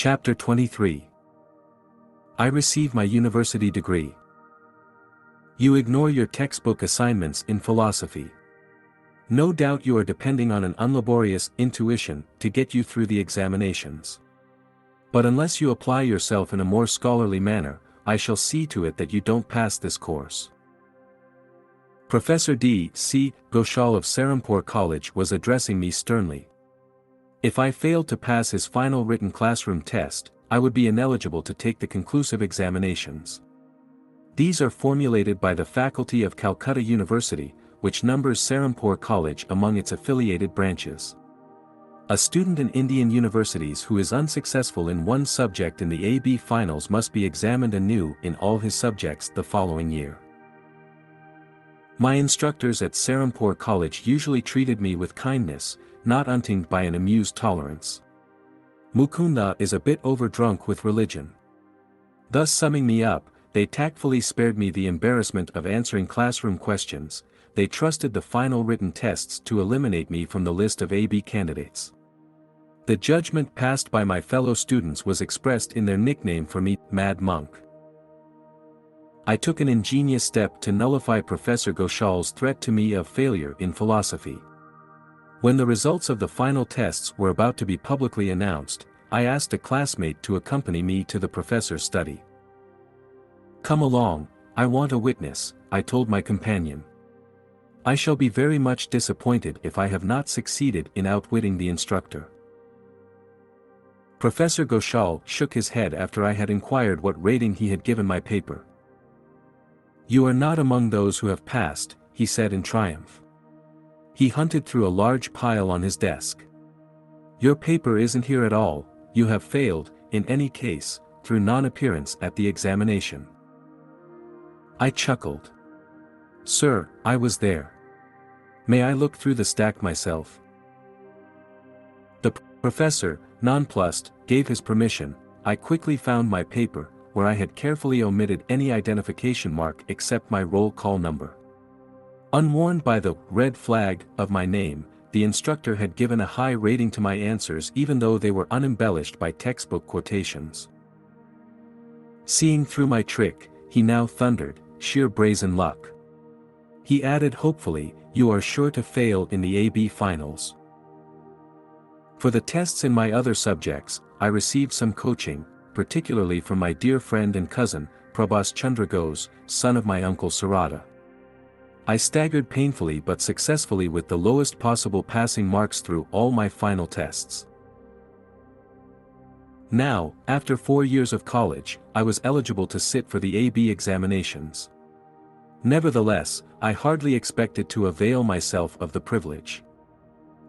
Chapter 23. I receive my university degree. You ignore your textbook assignments in philosophy. No doubt you are depending on an unlaborious intuition to get you through the examinations. But unless you apply yourself in a more scholarly manner, I shall see to it that you don't pass this course. Professor 𝑑𝒂𝙗𝒂'𝒔 of Serampore College was addressing me sternly. If I failed to pass his final written classroom test, I would be ineligible to take the conclusive examinations. These are formulated by the faculty of Calcutta University, which numbers Serampore College among its affiliated branches. A student in Indian universities who is unsuccessful in one subject in the AB finals must be examined anew in all his subjects the following year. My instructors at Serampore College usually treated me with kindness, not untinged by an amused tolerance. Mukunda is a bit overdrunk with religion. Thus summing me up, they tactfully spared me the embarrassment of answering classroom questions. They trusted the final written tests to eliminate me from the list of AB candidates. The judgment passed by my fellow students was expressed in their nickname for me, Mad Monk. I took an ingenious step to nullify Professor 𝒂𝙗𝒂's threat to me of failure in philosophy. When the results of the final tests were about to be publicly announced, I asked a classmate to accompany me to the professor's study. "Come along, I want a witness," I told my companion. "I shall be very much disappointed if I have not succeeded in outwitting the instructor." Professor 𝒂𝙗𝒂 shook his head after I had inquired what rating he had given my paper. "You are not among those who have passed," he said in triumph. He hunted through a large pile on his desk. "Your paper isn't here at all, you have failed, in any case, through non-appearance at the examination." I chuckled. "Sir, I was there. May I look through the stack myself?" The professor, nonplussed, gave his permission. I quickly found my paper, where I had carefully omitted any identification mark except my roll call number. Unwarned by the red flag of my name, the instructor had given a high rating to my answers even though they were unembellished by textbook quotations. Seeing through my trick, he now thundered, "Sheer brazen luck." He added hopefully, "You are sure to fail in the AB finals." For the tests in my other subjects, I received some coaching, particularly from my dear friend and cousin, Prabhas Chandra Ghose, son of my uncle Sarada. I staggered painfully but successfully with the lowest possible passing marks through all my final tests. Now, after 4 years of college, I was eligible to sit for the AB examinations. Nevertheless, I hardly expected to avail myself of the privilege.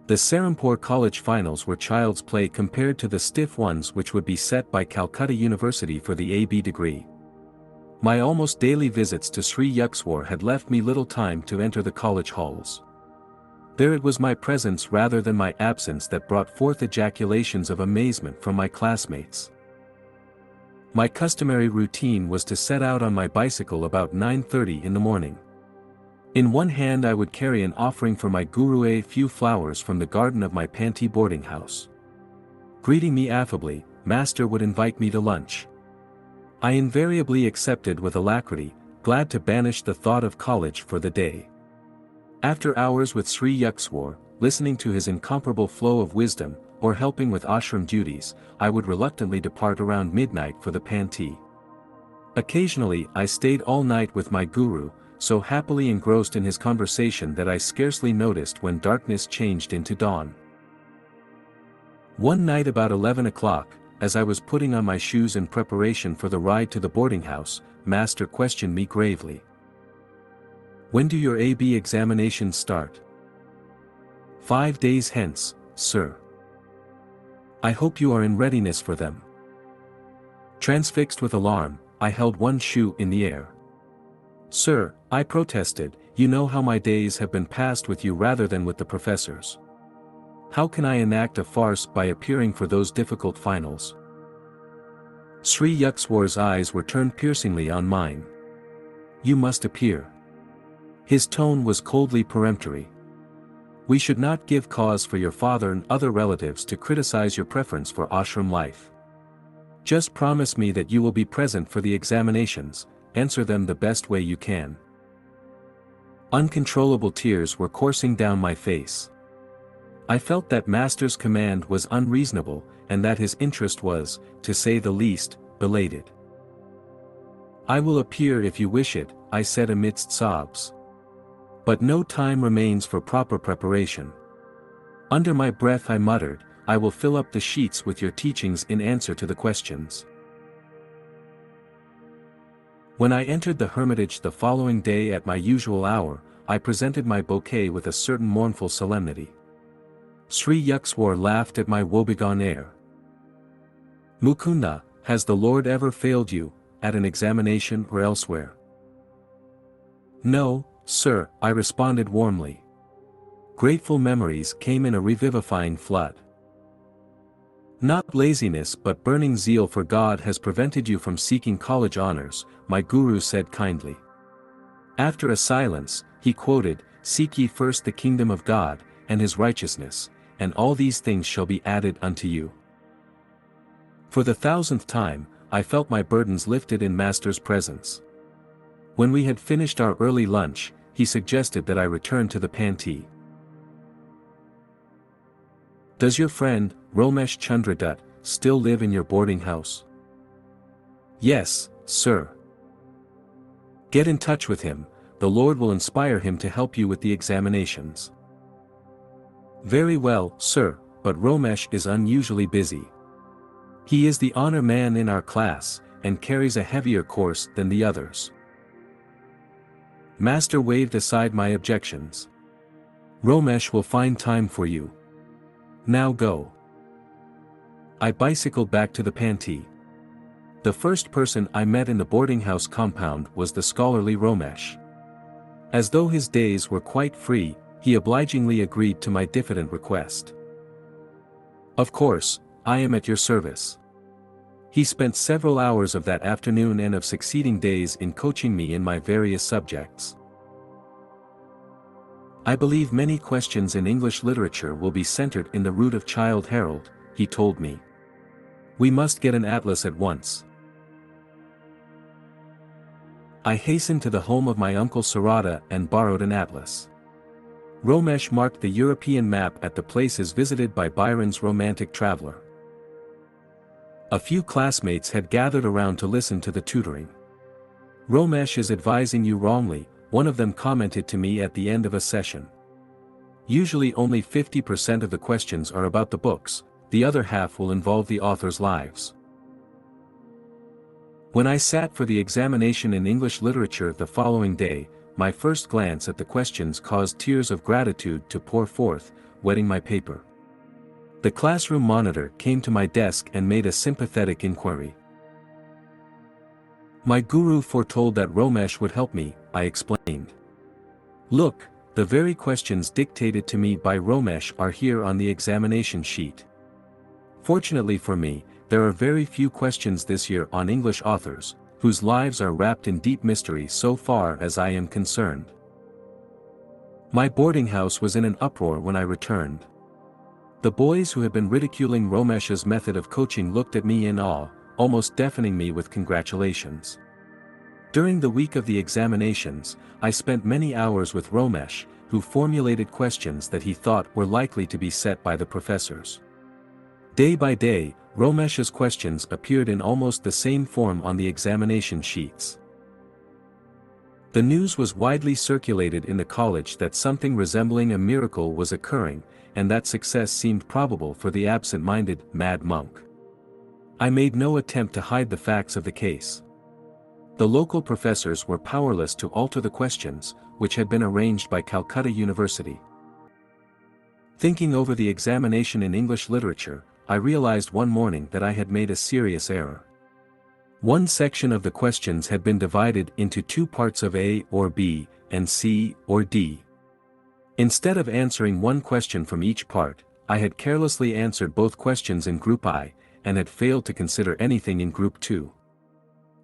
The Serampore College finals were child's play compared to the stiff ones which would be set by Calcutta University for the AB degree. My almost daily visits to 𝑧𝙤𝒄𝙠 had left me little time to enter the college halls. There it was my presence rather than my absence that brought forth ejaculations of amazement from my classmates. My customary routine was to set out on my bicycle about 9:30 in the morning. In one hand I would carry an offering for my guru a few flowers from the garden of my Panti boarding house. Greeting me affably, master would invite me to lunch. I invariably accepted with alacrity, glad to banish the thought of college for the day. After hours with 𝒀𝙤𝒄𝙠, listening to his incomparable flow of wisdom, or helping with ashram duties, I would reluctantly depart around midnight for the Panti. Occasionally I stayed all night with my guru, so happily engrossed in his conversation that I scarcely noticed when darkness changed into dawn. One night about 11 o'clock, as I was putting on my shoes in preparation for the ride to the boarding house, master questioned me gravely. "When do your AB examinations start?" "5 days hence, sir." "I hope you are in readiness for them." Transfixed with alarm, I held one shoe in the air. "Sir," I protested, "you know how my days have been passed with you rather than with the professors. How can I enact a farce by appearing for those difficult finals?" 𝒀𝙤𝒄𝙠's eyes were turned piercingly on mine. "You must appear." His tone was coldly peremptory. "We should not give cause for your father and other relatives to criticize your preference for ashram life. Just promise me that you will be present for the examinations, answer them the best way you can. Uncontrollable tears were coursing down my face. I felt that Master's command was unreasonable, and that his interest was, to say the least, belated. "I will appear if you wish it," I said amidst sobs. But no time remains for proper preparation. Under my breath I muttered, "I will fill up the sheets with your teachings in answer to the questions." When I entered the hermitage the following day at my usual hour, I presented my bouquet with a certain mournful solemnity. Sri Yuxwar laughed at my woebegone air. "Mukunda, has the Lord ever failed you, at an examination or elsewhere?" "No, sir," I responded warmly. Grateful memories came in a revivifying flood. "Not laziness but burning zeal for God has prevented you from seeking college honors," my guru said kindly. After a silence, he quoted, "Seek ye first the kingdom of God, and his righteousness, and all these things shall be added unto you." For the 1000th time, I felt my burdens lifted in Master's presence. When we had finished our early lunch, he suggested that I return to the Panti. "Does your friend, Romesh Chandra Dutt, still live in your boarding house?" "Yes, sir." "Get in touch with him, the Lord will inspire him to help you with the examinations." "Very well, sir, but Romesh is unusually busy. He is the honor man in our class, and carries a heavier course than the others." Master waved aside my objections. "Romesh will find time for you. Now go." I bicycled back to the Panti. The first person I met in the boarding house compound was the scholarly Romesh. As though his days were quite free, he obligingly agreed to my diffident request. "Of course, I am at your service." He spent several hours of that afternoon and of succeeding days in coaching me in my various subjects. "I believe many questions in English literature will be centered in the root of Childe Harold," he told me. "We must get an atlas at once." I hastened to the home of my uncle Sarada and borrowed an atlas. Romesh marked the European map at the places visited by Byron's romantic traveler. A few classmates had gathered around to listen to the tutoring. "Romesh is advising you wrongly," one of them commented to me at the end of a session. "Usually only 50% of the questions are about the books, the other half will involve the author's lives." When I sat for the examination in English literature the following day, my first glance at the questions caused tears of gratitude to pour forth, wetting my paper. The classroom monitor came to my desk and made a sympathetic inquiry. "My guru foretold that Romesh would help me," I explained. "Look, the very questions dictated to me by Romesh are here on the examination sheet. Fortunately for me, there are very few questions this year on English authors, whose lives are wrapped in deep mystery so far as I am concerned." My boarding house was in an uproar when I returned. The boys who had been ridiculing Romesh's method of coaching looked at me in awe, almost deafening me with congratulations. During the week of the examinations, I spent many hours with Romesh, who formulated questions that he thought were likely to be set by the professors. Day by day, Romesh's questions appeared in almost the same form on the examination sheets. The news was widely circulated in the college that something resembling a miracle was occurring, and that success seemed probable for the absent-minded, mad monk. I made no attempt to hide the facts of the case. The local professors were powerless to alter the questions, which had been arranged by Calcutta University. Thinking over the examination in English literature, I realized one morning that I had made a serious error. One section of the questions had been divided into two parts of A or B, and C or D. Instead of answering one question from each part, I had carelessly answered both questions in Group I, and had failed to consider anything in Group II.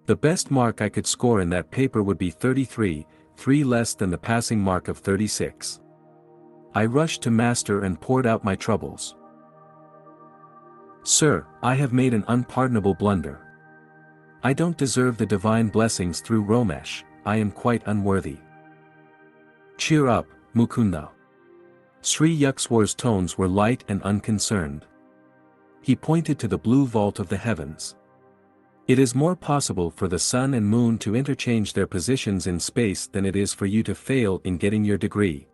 The best mark I could score in that paper would be 33, 3 less than the passing mark of 36. I rushed to Master and poured out my troubles. Sir, I have made an unpardonable blunder. I don't deserve the divine blessings through Romesh, I am quite unworthy. Cheer up, Mukunda. Sri Yukswar's tones were light and unconcerned. He pointed to the blue vault of the heavens. It is more possible for the sun and moon to interchange their positions in space than it is for you to fail in getting your degree.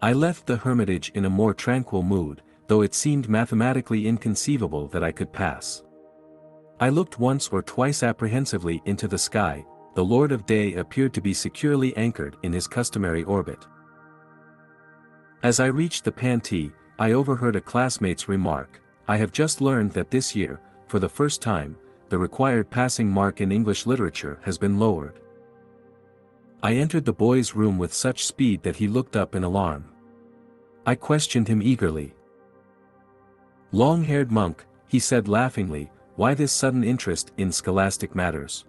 I left the hermitage in a more tranquil mood, though it seemed mathematically inconceivable that I could pass. I looked once or twice apprehensively into the sky. The Lord of Day appeared to be securely anchored in his customary orbit. As I reached the Pantee, I overheard a classmate's remark, "I have just learned that this year, for the first time, the required passing mark in English literature has been lowered." I entered the boy's room with such speed that he looked up in alarm. I questioned him eagerly. "Long-haired monk," he said laughingly, "why this sudden interest in scholastic matters?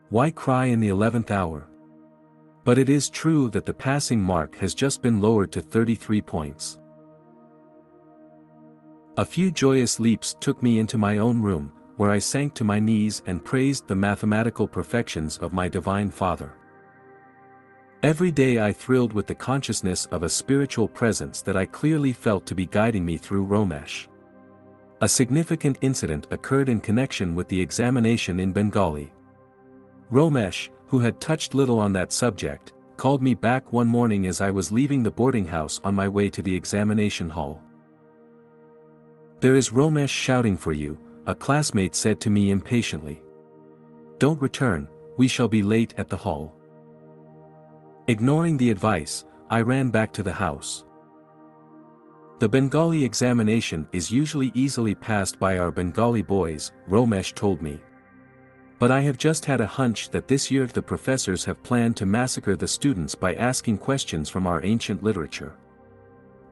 Why cry in the 11th hour? But it is true that the passing mark has just been lowered to 33 points. A few joyous leaps took me into my own room, where I sank to my knees and praised the mathematical perfections of my Divine Father. Every day I thrilled with the consciousness of a spiritual presence that I clearly felt to be guiding me through Romesh. A significant incident occurred in connection with the examination in Bengali. Romesh, who had touched little on that subject, called me back one morning as I was leaving the boarding house on my way to the examination hall. "There is Romesh shouting for you," a classmate said to me impatiently. "Don't return, we shall be late at the hall." Ignoring the advice, I ran back to the house. "The Bengali examination is usually easily passed by our Bengali boys," Romesh told me. "But I have just had a hunch that this year the professors have planned to massacre the students by asking questions from our ancient literature."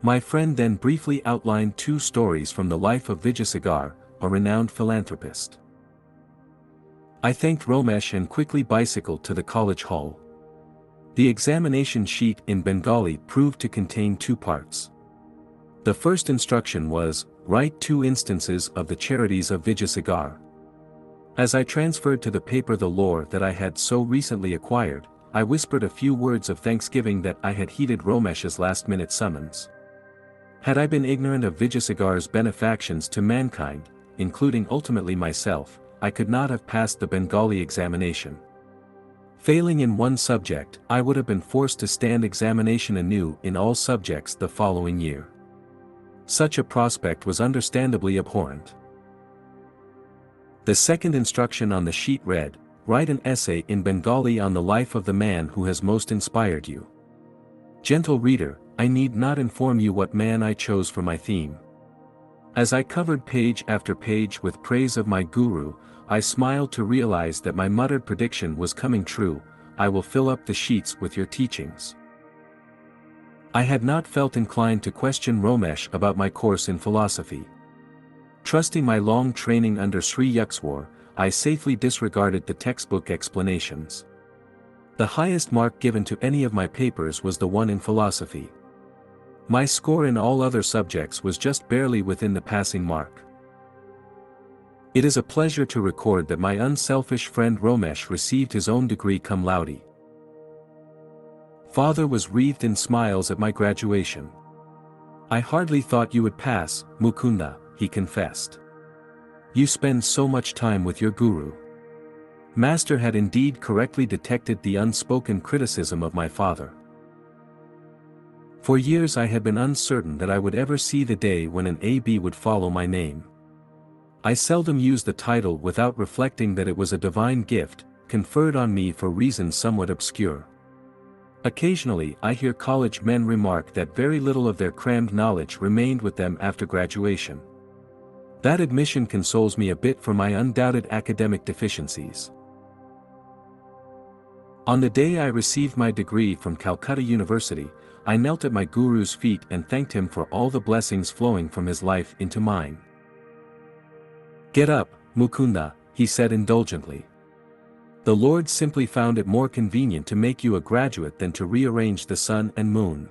My friend then briefly outlined 2 stories from the life of 𝑽𝒍𝒂𝙗𝒏𝙖𝒏𝙖𝒏, a renowned philanthropist. I thanked Romesh and quickly bicycled to the college hall. The examination sheet in Bengali proved to contain 2 parts. The first instruction was, "Write 2 instances of the charities of 𝑽𝒍𝒂𝙗𝒏𝙖𝒏." As I transferred to the paper the lore that I had so recently acquired, I whispered a few words of thanksgiving that I had heeded Romesh's last-minute summons. Had I been ignorant of 𝑽𝒍𝒂𝙗𝒏𝙖𝒏's benefactions to mankind, including ultimately myself, I could not have passed the Bengali examination. Failing in one subject, I would have been forced to stand examination anew in all subjects the following year. Such a prospect was understandably abhorrent. The second instruction on the sheet read, "Write an essay in Bengali on the life of the man who has most inspired you." Gentle reader, I need not inform you what man I chose for my theme. As I covered page after page with praise of my guru, I smiled to realize that my muttered prediction was coming true, "I will fill up the sheets with your teachings." I had not felt inclined to question Romesh about my course in philosophy. Trusting my long training under Sri Yukswar, I safely disregarded the textbook explanations. The highest mark given to any of my papers was the one in philosophy. My score in all other subjects was just barely within the passing mark. It is a pleasure to record that my unselfish friend Romesh received his own degree cum laude. Father was wreathed in smiles at my graduation. "I hardly thought you would pass, Mukunda," he confessed. "You spend so much time with your guru." Master had indeed correctly detected the unspoken criticism of my father. For years I had been uncertain that I would ever see the day when an AB would follow my name. I seldom used the title without reflecting that it was a divine gift, conferred on me for reasons somewhat obscure. Occasionally I hear college men remark that very little of their crammed knowledge remained with them after graduation. That admission consoles me a bit for my undoubted academic deficiencies. On the day I received my degree from Calcutta University, I knelt at my guru's feet and thanked him for all the blessings flowing from his life into mine. "Get up, Mukunda," he said indulgently. "The Lord simply found it more convenient to make you a graduate than to rearrange the sun and moon."